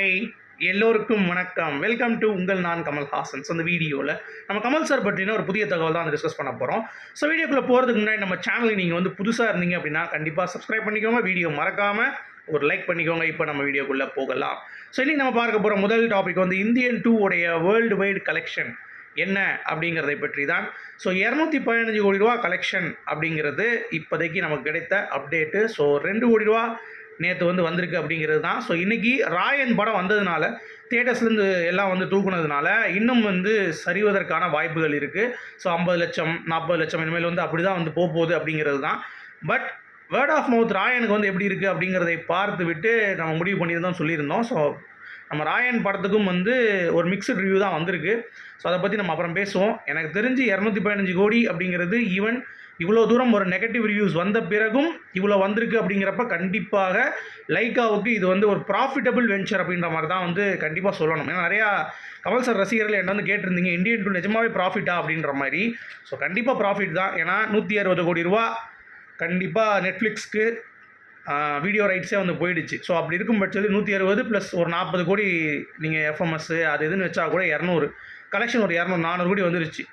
Hi, எல்லோருக்கும் வணக்கம். Welcome to உங்கள் நான் கமல்ஹாசன். ஸோ இந்த வீடியோவில் நம்ம கமல் சார் பற்றின ஒரு புதிய தகவல் தான் டிஸ்கஸ் பண்ண போகிறோம். ஸோ வீடியோக்குள்ளே போகிறதுக்கு முன்னாடி நம்ம சேனலுக்கு நீங்கள் வந்து புதுசாக இருந்தீங்க அப்படின்னா கண்டிப்பாக சப்ஸ்கிரைப் பண்ணிக்கோங்க. வீடியோ மறக்காமல் ஒரு லைக் பண்ணிக்கோங்க. இப்போ நம்ம வீடியோக்குள்ளே போகலாம். ஸோ இன்றைக்கி நம்ம பார்க்க போகிற முதல் டாபிக் வந்து இந்தியன் 2 உடைய வேர்ல்டு வைடு கலெக்ஷன் என்ன அப்படிங்கிறதை பற்றி தான். ஸோ 215 கோடி ரூபா கலெக்ஷன் அப்படிங்கிறது இப்போதைக்கு நமக்கு கிடைத்த அப்டேட்டு. ஸோ 2 கோடி ரூபா நேற்று வந்து வந்திருக்கு அப்படிங்கிறது தான். ஸோ இன்றைக்கி ராயன் படம் வந்ததுனால தியேட்டர்ஸ்லேருந்து எல்லாம் வந்து தூக்குனதுனால இன்னும் வந்து சரிவதற்கான வாய்ப்புகள் இருக்குது. ஸோ 50 லட்சம் 40 லட்சம் இனிமேல் வந்து அப்படி தான் வந்து போகுது அப்படிங்கிறது தான். பட் வேர்ட் ஆஃப் மவுத் ராயனுக்கு வந்து எப்படி இருக்குது அப்படிங்கிறதை பார்த்து விட்டு நம்ம முடிவு பண்ணியிருந்தோம் சொல்லியிருந்தோம். ஸோ நம்ம ராயன் படத்துக்கும் வந்து ஒரு மிக்சட் ரிவ்யூ தான் வந்திருக்கு. ஸோ அதை பற்றி நம்ம அப்புறம் பேசுவோம். எனக்கு தெரிஞ்சு 215 கோடி அப்படிங்கிறது ஈவன் இவ்வளோ தூரம் ஒரு நெகட்டிவ் ரிவ்யூஸ் வந்த பிறகும் இவ்வளோ வந்திருக்கு அப்படிங்கிறப்ப கண்டிப்பாக லைக்காவுக்கு இது வந்து ஒரு ப்ராஃபிட்டபிள் வெஞ்சர் அப்படின்ற மாதிரி தான் வந்து கண்டிப்பாக சொல்லணும். ஏன்னா நிறையா கமல் சார் ரசிகர்கள் என்ன வந்து கேட்டிருந்தீங்க இந்தியன் 2 நிஜமாவே ப்ராஃபிட்டா அப்படின்ற மாதிரி. ஸோ கண்டிப்பாக ப்ராஃபிட் தான். ஏன்னா 160 கோடி ரூபா கண்டிப்பாக நெட்ஃப்ளிக்ஸ்க்கு வீடியோ ரைட்ஸே வந்து போயிடுச்சு. ஸோ அப்படி இருக்கும் பட்சத்தில் 160 ப்ளஸ் ஒரு 40 கோடி நீங்கள் எஃப்எம்எஸ் அது இதுன்னு வச்சா கூட 200 கலெக்ஷன் ஒரு 200 400 கோடி வந்துருச்சு.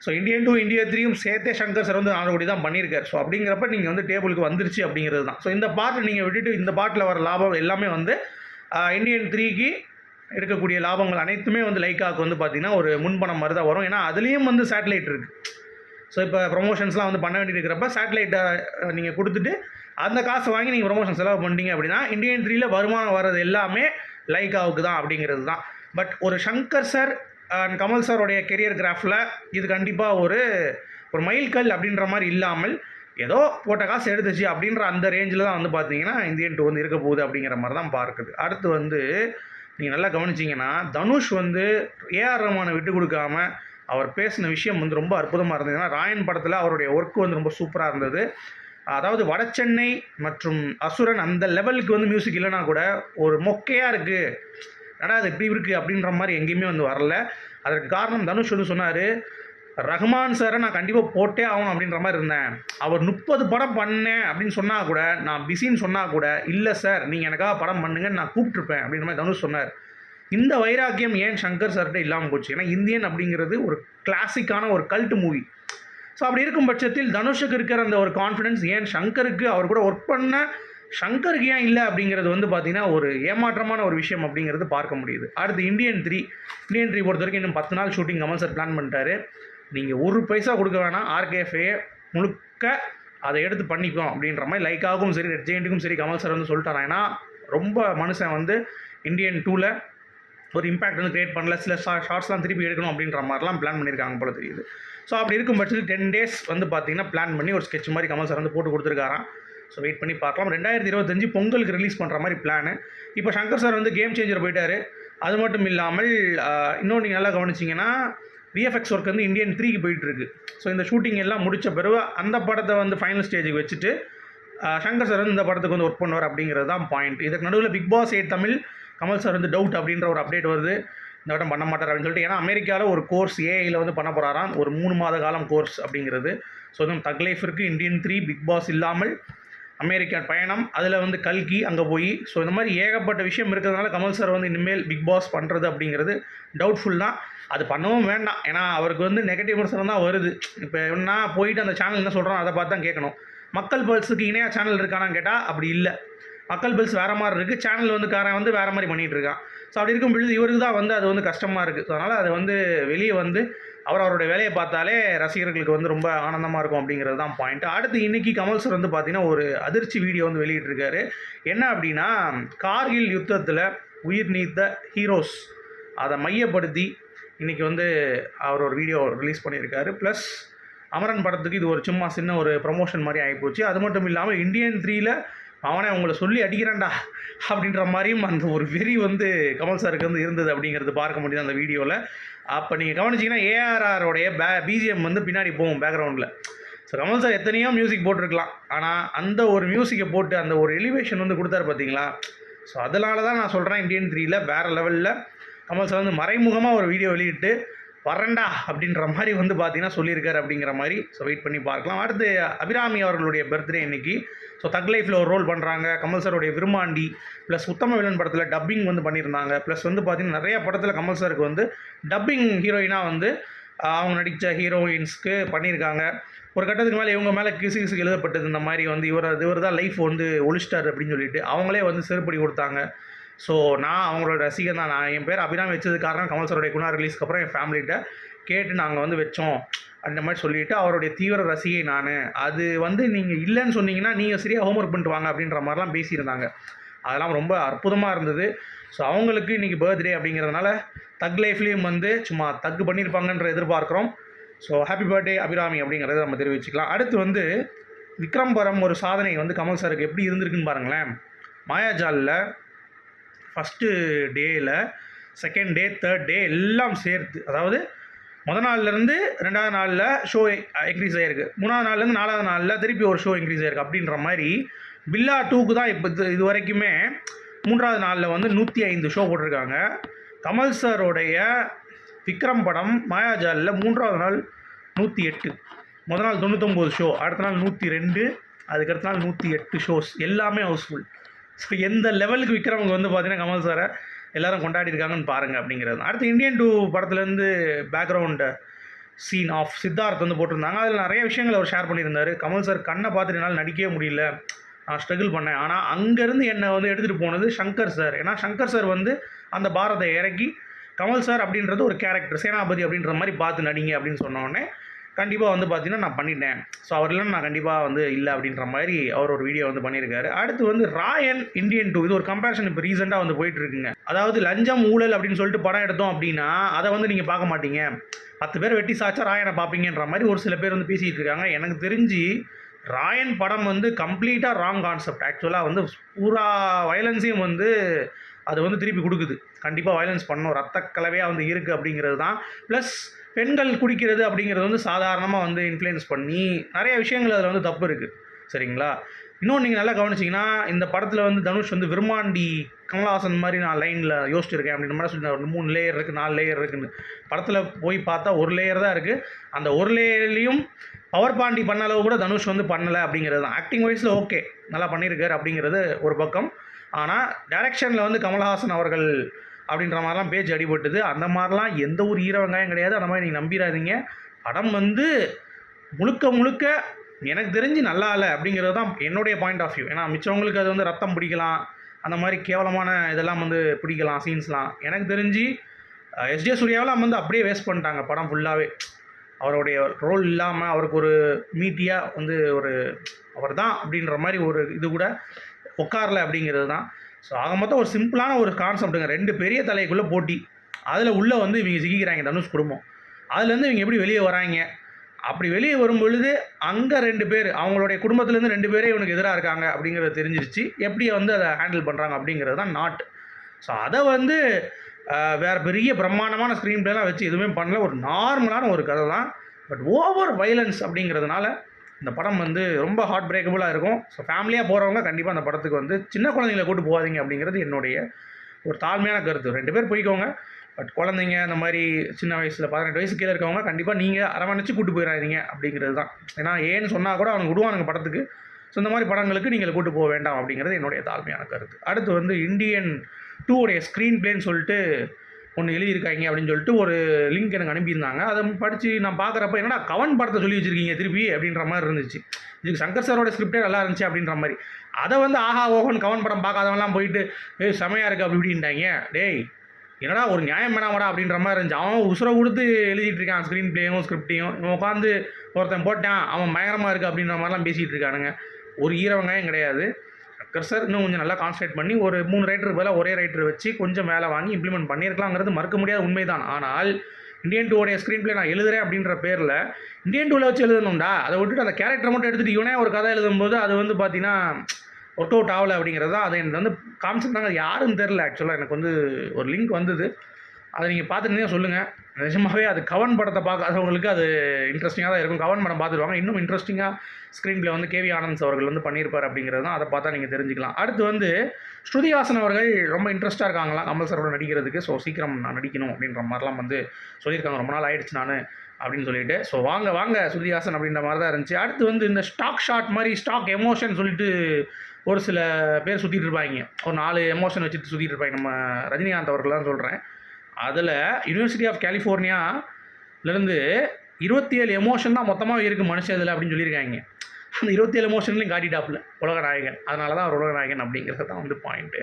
ஸோ இந்தியன் 2 இந்தியா 3யும் சேர்த்தே சங்கர் சார் வந்து 400 கோடி தான் பண்ணியிருக்காரு. ஸோ அப்படிங்கிறப்ப நீங்கள் வந்து டேபிளுக்கு வந்துருச்சு அப்படிங்கிறது தான். ஸோ இந்த பாட்டை நீங்கள் விட்டுட்டு இந்த பாட்டில் வர லாபம் எல்லாமே வந்து இந்தியன் 3க்கு இருக்கக்கூடிய லாபங்கள் அனைத்துமே வந்து லைக்காவுக்கு வந்து பார்த்திங்கன்னா ஒரு முன்பணம் மாதிரி தான் வரும். ஏன்னா அதுலேயும் வந்து சேட்டலைட் இருக்குது. ஸோ இப்போ ப்ரொமோஷன்ஸ்லாம் வந்து பண்ண வேண்டியது இருக்கிறப்ப சேட்டலைட்டை நீங்கள் கொடுத்துட்டு அந்த காசை வாங்கி நீங்கள் ப்ரொமோஷன் செலவு பண்ணிட்டீங்க அப்படின்னா இந்தியன் 3ல வருமானம் வர்றது எல்லாமே லைக்காவுக்கு தான் அப்படிங்கிறது தான். பட் ஒரு சங்கர் சார் அண்ட் கமல் சாரோடைய கெரியர் கிராஃபில் இது கண்டிப்பாக ஒரு மைல்கல் அப்படின்ற மாதிரி இல்லாமல் ஏதோ போட்ட காசு எடுத்துச்சு அப்படின்ற அந்த ரேஞ்சில் தான் வந்து பார்த்தீங்கன்னா இந்தியன் 2 வந்து இருக்க போகுது அப்படிங்கிற மாதிரி தான் பார்க்குது. அடுத்து வந்து நீங்கள் நல்லா கவனிச்சிங்கன்னா தனுஷ் வந்து ஏஆர் ரஹ்மானை விட்டு கொடுக்காம அவர் பேசின விஷயம் வந்து ரொம்ப அற்புதமாக இருந்தது. ஏன்னா ராயன் படத்தில் அவருடைய ஒர்க் வந்து ரொம்ப சூப்பராக இருந்தது. அதாவது வடசென்னை மற்றும் அசுரன் அந்த லெவலுக்கு வந்து மியூசிக் இல்லைனா கூட ஒரு மொக்கையாக இருக்குது ஏன்னா அது எப்படி இருக்குது அப்படின்ற மாதிரி எங்கேயுமே வந்து வரல. அதற்கு காரணம் தனுஷ் வந்து சொன்னார், ரஹ்மான் சாரை நான் கண்டிப்பாக போட்டே ஆகணும் அப்படின்ற மாதிரி இருந்தேன். அவர் 30 படம் பண்ணேன் அப்படின்னு சொன்னால் கூட நான் பிஸின்னு சொன்னால் கூட இல்லை சார் நீங்கள் எனக்காக படம் பண்ணுங்கன்னு நான் கூப்பிட்ருப்பேன் அப்படின்ற மாதிரி தனுஷ் சொன்னார். இந்த வைராக்கியம் ஏன் சங்கர் சார்கிட்ட இல்லாமல் போச்சு? ஏன்னா இந்தியன் அப்படிங்கிறது ஒரு கிளாசிக்கான ஒரு கல்ட் மூவி. ஸோ அப்படி இருக்கும் பட்சத்தில் தனுஷுக்கு இருக்கிற அந்த ஒரு கான்ஃபிடென்ஸ் ஏன் சங்கருக்கு அவர் கூட ஒர்க் பண்ண சங்கருக்கு ஏன் இல்லை அப்படிங்கிறது வந்து பார்த்திங்கன்னா ஒரு ஏமாற்றமான ஒரு விஷயம் அப்படிங்கிறது பார்க்க முடியுது. அடுத்து இந்தியன் 3 பொறுத்த வரைக்கும் இன்னும் 10 நாள் ஷூட்டிங் கமல் சார் பிளான் பண்ணிட்டாரு. நீங்கள் ஒரு பைசா கொடுக்க வேணாம், ஆர்கேஎஃப்ஏ முழுக்க அதை எடுத்து பண்ணிப்போம் அப்படின்ற மாதிரி லைக்காகவும் சரி ரெட் ஜெயண்ட்டுக்கும் சரி கமல் சார் வந்து சொல்லிட்டாரா. ஏன்னா ரொம்ப மனுஷன் வந்து இந்தியன் 2ல் ஒரு இம்பாக்ட் வந்து கிரியேட் பண்ணல, சில ஷார்ட்ஸ்லாம் திருப்பி எடுக்கணும் அப்படின்ற மாதிரிலாம் பிளான் பண்ணியிருக்காங்க போல தெரியுது. ஸோ அப்படி இருக்கும் பட்சத்தில் 10 days வந்து பார்த்திங்கன்னா பிளான் பண்ணி ஒரு ஸ்கெட்ச் மாதிரி கமல் சார் வந்து போட்டு கொடுத்துருக்காராம். ஸோ வெயிட் பண்ணி பார்க்கலாம். 2025 பொங்கலுக்கு ரிலீஸ் பண்ணுற மாதிரி பிளானு. இப்போ சங்கர் சார் வந்து கேம் சேஞ்சர் போயிட்டார். அது மட்டும் இல்லாமல் இன்னொன்று நீங்கள் நல்லா கவனிச்சிங்கன்னா விஎஃப்எக்ஸ் ஒர்க் வந்து இந்தியன் 3க்கு போயிட்டுருக்கு. ஸோ இந்த ஷூட்டிங் எல்லாம் முடித்த பிறகு அந்த படத்தை வந்து ஃபைனல் ஸ்டேஜுக்கு வச்சுட்டு சங்கர் சார் வந்து இந்த படத்துக்கு வந்து ஒர்க் பண்ணுவார் அப்படிங்கிறது தான் பாயிண்ட். இதுக்கு நடுவில் big boss 8 Tamil Kamal sir வந்து டவுட் அப்படின்ற ஒரு அப்டேட் வருது. இந்த வட்டம் பண்ண மாட்டார் அப்படின்னு சொல்லிட்டு. ஏன்னா அமெரிக்காவில் ஒரு கோர்ஸ் ஏஐயில் வந்து பண்ண போகிறாராம், ஒரு 3 மாத காலம் கோர்ஸ் அப்படிங்கிறது. ஸோ இன்னும் தக் லைஃப் இருக்குது. இந்தியன் 3 பிக் பாஸ் இல்லாமல் அமெரிக்கா பயணம், அதில் வந்து கல்கி அங்கே போய் ஸோ இந்த மாதிரி ஏகப்பட்ட விஷயம் இருக்கிறதுனால கமல் சார் வந்து இனிமேல் பிக் பாஸ் பண்ணுறது அப்படிங்கிறது டவுட்ஃபுல் தான். அது பண்ணவும் வேண்டாம். ஏன்னா அவருக்கு வந்து நெகட்டிவ் விமர்சனம் தான் வருது. இப்போ என்ன போயிட்டு அந்த சேனல் என்ன சொல்கிறோம் அதை பார்த்து தான் கேட்கணும். மக்கள் பல்ஸுக்கு இணையாக சேனல் இருக்கானான்னு கேட்டால் அப்படி இல்லை. மக்கள் பல்ஸ் வேறு மாதிரி இருக்குது, சேனல் வந்து காரன் வந்து வேறு மாதிரி பண்ணிகிட்டு இருக்கான். ஸோ அப்படி இருக்கும் பொழுது இவருக்கு தான் வந்து அது வந்து கஷ்டமாக இருக்குது. ஸோ அதனால் அது வந்து வெளியே வந்து அவருடைய வேலையை பார்த்தாலே ரசிகர்களுக்கு வந்து ரொம்ப ஆனந்தமாக இருக்கும் அப்படிங்கிறது தான் பாயிண்ட். அடுத்து இன்றைக்கி கமல் சார் வந்து பார்த்திங்கன்னா ஒரு அதிர்ச்சி வீடியோ வந்து வெளியிட்டிருக்காரு. என்ன அப்படின்னா கார்கில் யுத்தத்தில் உயிர் நீத்த ஹீரோஸ் அதை மையப்படுத்தி இன்றைக்கி வந்து அவர் ஒரு வீடியோ ரிலீஸ் பண்ணியிருக்காரு. ப்ளஸ் அமரன் படத்துக்கு இது ஒரு சும்மா சின்ன ஒரு ப்ரமோஷன் மாதிரி ஆகிப்போச்சு. அது மட்டும் இல்லாமல் இந்தியன் 3ல் அவனை உங்களை சொல்லி அடிக்கிறான்டா அப்படின்ற மாதிரியும் அந்த ஒரு வெறி வந்து கமல் சாருக்கு வந்து இருந்தது அப்படிங்கிறது பார்க்க முடியுது அந்த வீடியோவில். அப்போ நீங்கள் கவனிச்சிங்கன்னா ஏஆர்ஆரோடைய பிஜிஎம் வந்து பின்னாடி போகும் பேக்ரவுண்டில். ஸோ கமல் சார் எத்தனையோ மியூசிக் போட்டிருக்கலாம், ஆனால் அந்த ஒரு மியூசிக்கை போட்டு அந்த ஒரு எலிவேஷன் வந்து கொடுத்தாரு பார்த்தீங்களா. ஸோ அதனால தான் நான் சொல்கிறேன் இந்தியன் 3ல் வேறு லெவலில் கமல் சார் வந்து மறைமுகமாக ஒரு வீடியோ வெளியிட்டு வரண்டா அப்படின்ற மாதிரி வந்து பார்த்தீங்கன்னா சொல்லியிருக்காரு அப்படிங்கிற மாதிரி. ஸோ வெயிட் பண்ணி பார்க்கலாம். அடுத்து அபிராமி அவர்களுடைய பர்த்டே இன்றைக்கி. ஸோ தக் லைஃப்பில் ஒரு ரோல் பண்ணுறாங்க. கமல் சாருடைய விருமாண்டி ப்ளஸ் உத்தம வில்லன் படத்தில் டப்பிங் வந்து பண்ணியிருந்தாங்க. ப்ளஸ் வந்து பார்த்திங்கன்னா நிறையா படத்தில் கமல் சாருக்கு வந்து டப்பிங் ஹீரோயினாக வந்து அவங்க நடித்த ஹீரோயின்ஸ்க்கு பண்ணியிருக்காங்க. ஒரு கட்டத்துக்கு மேலே இவங்க மேலே கிசு எழுதப்பட்டது இந்த மாதிரி வந்து இவர் தான் லைஃப் வந்து ஒழிச்சிட்டார் அப்படின்னு சொல்லிட்டு அவங்களே வந்து செருப்படி கொடுத்தாங்க. ஸோ நான் அவங்களோட ரசிகன் தான். நான் என் பேர் அபிராமி வச்சது காரணம் கமல் சாருடைய குணா ரிலீஸ்க்கு அப்புறம் என் ஃபேமிலிகிட்ட கேட்டு நாங்கள் வந்து வச்சோம் அந்த மாதிரி சொல்லிவிட்டு அவருடைய தீவிர ரசிகை நான். அது வந்து நீங்கள் இல்லைன்னு சொன்னீங்கன்னா நீங்கள் சரியாக ஹோம்ஒர்க் பண்ணிட்டு வாங்க அப்படின்ற மாதிரிலாம் பேசியிருந்தாங்க. அதெல்லாம் ரொம்ப அற்புதமாக இருந்தது. ஸோ அவங்களுக்கு இன்றைக்கி பர்த்டே அப்படிங்கிறதுனால தக் லைஃப்லேயும் வந்து சும்மா தக்கு பண்ணியிருப்பாங்கன்ற எதிர்பார்க்குறோம். ஸோ ஹாப்பி பர்த்டே அபிராமி அப்படிங்கிறத நம்ம தெரிவிச்சுக்கலாம். அடுத்து வந்து விக்ரம் படம் ஒரு சாதனை வந்து கமல் சாருக்கு எப்படி இருந்திருக்குன்னு பாருங்களேன். மாயாஜாலில் ஃபஸ்ட்டு டேயில், செகண்ட் டே, தேர்ட் டே எல்லாம் சேர்த்து, அதாவது முதல் நாள்லேருந்து 2வது நாளில் ஷோ இன்க்ரீஸ் ஆகிருக்கு, 3வது நாள்லேருந்து 4வது நாளில் திருப்பி ஒரு ஷோ இன்க்ரீஸ் ஆகிருக்கு. அப்படின்ற மாதிரி பில்லா 2க்கு தான் இப்போ இது வரைக்குமே 3வது நாளில் வந்து 105 ஷோ போட்டிருக்காங்க. கமல் சாரோடைய விக்ரம் படம் மாயாஜாலில் 3வது நாள் 108, முதல் நாள் 99 ஷோ, அடுத்த நாள் 102, அதுக்கடுத்த நாள் 108 ஷோஸ், எல்லாமே ஹவுஸ்ஃபுல். ஸோ எந்த லெவலுக்கு விக்ரமுக்கு வந்து பார்த்தீங்கன்னா கமல் சாரை எல்லோரும் கொண்டாடிருக்காங்கன்னு பாருங்கள் அப்படிங்கிறது. அடுத்து இந்தியன் 2 படத்துலேருந்து பேக்ரவுண்டு சீன் ஆஃப் சித்தார்த் வந்து போட்டிருந்தாங்க. அதில் நிறைய விஷயங்கள் அவர் ஷேர் பண்ணியிருந்தார். கமல் சார் கண்ணை பார்த்துட்டு என்னால் நடிக்கவே முடியல, நான் ஸ்ட்ரகிள் பண்ணேன். ஆனால் அங்கேருந்து என்னை வந்து எடுத்துகிட்டு போனது சங்கர் சார். ஏன்னா சங்கர் சார் வந்து அந்த பாரத்தை இறக்கி கமல் சார் அப்படின்றது ஒரு கேரக்டர், சேனாபதி அப்படின்ற மாதிரி பார்த்து நடிங்க அப்படின்னு சொன்னோடனே கண்டிப்பாக வந்து பார்த்தீங்கன்னா நான் பண்ணிட்டேன். ஸோ அவர் இல்லைன்னு நான் கண்டிப்பாக வந்து இல்லை அப்படின்ற மாதிரி அவர் ஒரு வீடியோ வந்து பண்ணியிருக்காரு. அடுத்து வந்து ராயன் இந்தியன் 2, இது ஒரு கம்பேரிசன் இப்போ ரீசெண்டாக வந்து போயிட்டுருக்குங்க. அதாவது லஞ்சம் ஊழல் அப்படின்னு சொல்லிட்டு படம் எடுத்தோம் அப்படின்னா அதை வந்து நீங்கள் பார்க்க மாட்டீங்க, 10 பேர் வெட்டி சாச்சா ராயனை பார்ப்பீங்கன்ற மாதிரி ஒரு சில பேர் வந்து பேசிகிட்டு இருக்காங்க. எனக்கு தெரிஞ்சு ராயன் படம் வந்து கம்ப்ளீட்டாக ராங் கான்செப்ட். ஆக்சுவலாக வந்து பூரா வயலன்ஸையும் வந்து அது வந்து திருப்பி கொடுக்குது. கண்டிப்பாக வயலன்ஸ் பண்ணணும், ரத்த கலவையாக வந்து இருக்குது அப்படிங்கிறது தான். ப்ளஸ் பெண்கள் குடிக்கிறது அப்படிங்கிறது வந்து சாதாரணமாக வந்து இன்ஃப்ளூயன்ஸ் பண்ணி நிறைய விஷயங்கள் அதில் வந்து தப்பு இருக்குது. சரிங்களா? இன்னொன்று நீங்கள் நல்லா கவனிச்சிங்கன்னா இந்த படத்தில் வந்து தனுஷ் வந்து விருமாண்டி கமல்ஹாசன் மாதிரி நான் லைனில் யோசிச்சிருக்கேன் அப்படின்ற மாதிரி சொல்லி 3 லேயர் இருக்குது, 4 லேயர் இருக்குதுன்னு. படத்தில் போய் பார்த்தா ஒரு லேயர் தான் இருக்குது. அந்த ஒரு லேயர்லேயும் பவர் பாண்டி பண்ண அளவு கூட தனுஷ் வந்து பண்ணலை அப்படிங்கிறது தான். ஆக்டிங் வைஸில் ஓகே, நல்லா பண்ணியிருக்காரு அப்படிங்கிறது ஒரு பக்கம். ஆனால் டைரக்ஷனில் வந்து கமல்ஹாசன் அவர்கள் அப்படின்ற மாதிரிலாம் பேச்சு அடிபட்டுது. அந்த மாதிரிலாம் எந்த ஒரு ஈர வெங்காயம் கிடையாது. அந்த மாதிரி நீங்கள் நம்பிடாதீங்க. படம் வந்து முழுக்க எனக்கு தெரிஞ்சு நல்லா இல்லை அப்படிங்கிறது தான் என்னுடைய பாயிண்ட் ஆஃப் வியூ. ஏன்னா மிச்சவங்களுக்கு அது வந்து ரத்தம் பிடிக்கலாம், அந்த மாதிரி கேவலமான இதெல்லாம் வந்து பிடிக்கலாம், சீன்ஸ்லாம். எனக்கு தெரிஞ்சு எஸ்ஜே சூர்யாவெலாம் வந்து அப்படியே வேஸ்ட் பண்ணிட்டாங்க படம் ஃபுல்லாகவே. அவருடைய ரோல் இல்லாமல் அவருக்கு ஒரு மீட்டியாக வந்து ஒரு அவர் தான் அப்படின்ற மாதிரி ஒரு இது கூட உட்காரல அப்படிங்கிறது தான். ஸோ ஆக மொத்தம் ஒரு சிம்பிளான ஒரு கான்செப்ட்டுங்க. 2 பெரிய தலைக்குள்ளே போட்டி, அதில் உள்ளே வந்து இவங்க சிக்கிக்கிறாங்க தனுஷ் குடும்பம். அதுலேருந்து இவங்க எப்படி வெளியே வராங்க, அப்படி வெளியே வரும் பொழுது அங்கே 2 பேர் அவங்களுடைய குடும்பத்துலேருந்து 2 பேரே இவனுக்கு எதிராக இருக்காங்க அப்படிங்கிறது தெரிஞ்சிருச்சு. எப்படி வந்து அதை ஹேண்டில் பண்ணுறாங்க அப்படிங்கிறது தான் நாட். ஸோ அதை வந்து வேறு பெரிய பிரம்மாண்டமான ஸ்க்ரீன் பிளேலாம் வச்சு எதுவுமே பண்ணல. ஒரு நார்மலான ஒரு கதை தான். பட் ஓவர் வைலன்ஸ் அப்படிங்கிறதுனால இந்த படம் வந்து ரொம்ப ஹார்ட் பிரேக்கபுளாக இருக்கும். ஸோ ஃபேமிலியாக போகிறவங்க கண்டிப்பாக அந்த படத்துக்கு வந்து சின்ன குழந்தைங்களை கூட்டு போகாதீங்க அப்படிங்கிறது என்னுடைய ஒரு தாழ்மையான கருத்து. 2 பேர் போய்க்கோங்க, பட் குழந்தைங்க இந்த மாதிரி சின்ன வயசில் 18 வயசு கீழே இருக்கவங்க கண்டிப்பாக நீங்கள் அரவணைச்சு கூட்டு போயிடாதீங்க அப்படிங்கிறது தான். ஏன்னா ஏன்னு சொன்னால் கூட அவனுக்கு விடுவானுங்க படத்துக்கு. ஸோ இந்த மாதிரி படங்களுக்கு நீங்கள் கூட்டு போக வேண்டாம் அப்படிங்கிறது என்னுடைய தாழ்மையான கருத்து. அடுத்து வந்து இந்தியன் 2 உடைய ஸ்க்ரீன் பிளேன்னு சொல்லிட்டு ஒன்று எழுதியிருக்காங்க அப்படின்னு சொல்லிட்டு ஒரு லிங்க் எனக்கு அனுப்பியிருந்தாங்க. அதை படித்து நான் பார்க்குறப்ப என்னடா கவன் படத்தை சொல்லி வச்சுருக்கீங்க திருப்பி அப்படின்ற மாதிரி இருந்துச்சு. இதுக்கு சங்கர் சாரோட ஸ்கிரிப்டே நல்லா இருந்துச்சு அப்படின்ற மாதிரி. அதை வந்து ஆஹா ஓஹன் கவன் படம் பார்க்காதவங்களாம் போயிட்டு செமையாக இருக்குது அப்படி இப்படின்ட்டாங்க. டேய் என்னடா ஒரு நியாயம் வேணாமடா அப்படின்ற மாதிரி இருந்துச்சு. அவன் உசுரை கொடுத்து எழுதிட்டு இருக்கான் ஸ்க்ரீன் பிளேயும் ஸ்கிரிப்டையும். இவன் உட்காந்து ஒருத்தன் போட்டான் அவன் பயங்கரமாக இருக்குது அப்படின்ற மாதிரிலாம் பேசிகிட்டு இருக்கானுங்க. ஒரு ஈர வெங்காயம் கிடையாது. சங்கர் சார் இன்னும் கொஞ்சம் நல்லா கான்சன்ட்ரேட் பண்ணி ஒரு 3 ரைட்டர் பதிலாக ஒரே ரைட்டர் வச்சு கொஞ்சம் மேலே வாங்கி இம்ப்ளிமெண்ட் பண்ணியிருக்கலாங்கிறது மறுக்க முடியாத உண்மைதான். ஆனால் இந்தியன் 2 உடைய ஸ்க்ரீன் பிளே நான் எழுதுறேன் அப்படின்ற பேரில் இந்தியன் 2ல் வச்சு எழுதணும்டா. அதை விட்டுட்டு அந்த கேரக்டரை மட்டும் எடுத்துகிட்டு இவனே ஒரு கதை எழுதும்போது அது வந்து பார்த்தீங்கன்னா ஒர்க் அவுட் ஆகலை அப்படிங்கிறது தான். அதை எனக்கு வந்து காமிச்சிருந்தாங்க, யாருன்னு தெரில. ஆக்சுவலாக எனக்கு வந்து ஒரு லிங்க் வந்தது, அதை நீங்கள் பார்த்துருந்தீங்க சொல்லுங்கள். நிஜமாகவே அது கவன் படத்தை பார்க்காதவங்களுக்கு அது இன்ட்ரெஸ்டிங்காக தான் இருக்கும். கவன் படம் பார்த்துருவாங்க, இன்னும் இன்ட்ரெஸ்டிங்காக ஸ்க்ரீன் பிளே வந்து கேவி ஆனந்த் அவர்கள் வந்து பண்ணியிருப்பார் அப்படிங்கிறது தான். அதை பார்த்தா நீங்கள் தெரிஞ்சுக்கலாம். அடுத்து வந்து ஸ்ருதிஹாசன் அவர்கள் ரொம்ப இன்ட்ரெஸ்ட்டாக இருக்காங்களாம் கமல் சாரோட நடிக்கிறதுக்கு. ஸோ சீக்கிரம் நான் நடிக்கணும் அப்படின்ற மாதிரிலாம் வந்து சொல்லியிருக்காங்க. ரொம்ப நாள் ஆயிடுச்சு நான் அப்படின்னு சொல்லிட்டு. ஸோ வாங்க ஸ்ருதிஹாசன் அப்படின்ற மாதிரி தான் இருந்துச்சு. அடுத்து வந்து இந்த ஸ்டாக் ஷாட் மாதிரி ஸ்டாக் எமோஷன் சொல்லிட்டு ஒரு சில பேர் சுற்றிட்டு இருப்பாங்க. ஒரு 4 எமோஷன் வச்சுட்டு சுற்றிட்டு இருப்பாங்க. நம்ம ரஜினிகாந்த் அவர்கள் தான் சொல்கிறேன். அதில் யூனிவர்சிட்டி ஆஃப் கலிஃபோர்னியாவிலேருந்து 27 எமோஷன் தான் மொத்தமாக இருக்குது மனுஷன் இதில் அப்படின்னு சொல்லியிருக்காங்க. அந்த 27 எமோஷன்லையும் காட்டிட்டாப்புல உலகநாயகன். அதனால தான் அவர் உலகநாயகன் அப்படிங்கிறது தான் வந்து பாயிண்ட்டு.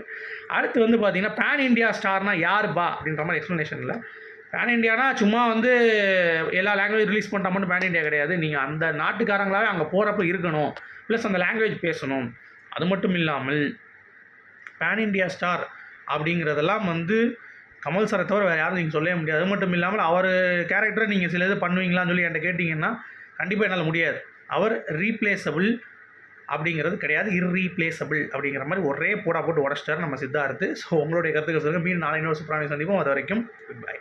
அடுத்து வந்து பார்த்திங்கன்னா பேன் இண்டியா ஸ்டார்னால் யாருப்பா அப்படின்ற மாதிரி எக்ஸ்ப்ளனேஷனில். பேன் இண்டியானா சும்மா வந்து எல்லா லாங்குவேஜ் ரிலீஸ் பண்ணிட்டா மட்டும் பேன் இண்டியா கிடையாது. நீங்கள் அந்த நாட்டுக்காரங்களாகவே அங்கே போகிறப்ப இருக்கணும், ப்ளஸ் அந்த லாங்குவேஜ் பேசணும். அது மட்டும் இல்லாமல் பேன் இண்டியா ஸ்டார் அப்படிங்கிறதெல்லாம் வந்து கமல் சாரை தவிர வேறு யாரும் நீங்கள் சொல்லவே முடியாது. அது மட்டும் இல்லாமல் அவர் கேரக்டரை நீங்கள் சில இது பண்ணுவீங்களான்னு சொல்லி என்கிட்ட கேட்டிங்கன்னா கண்டிப்பாக என்னால் முடியாது. அவர் ரீப்ளேசபிள் அப்படிங்கிறது கிடையாது, இர்ரீப்ளேசபிள் அப்படிங்கிற மாதிரி ஒரே போட்டு உடச்சிட்டார் நம்ம சித்தார்த்து. ஸோ உங்களுடைய கருத்துக்கள் சொல்லுங்கள். மீண்டும் நாளை இன்னொரு சூப்பரான சந்திப்போம். அது வரைக்கும் குட் பை.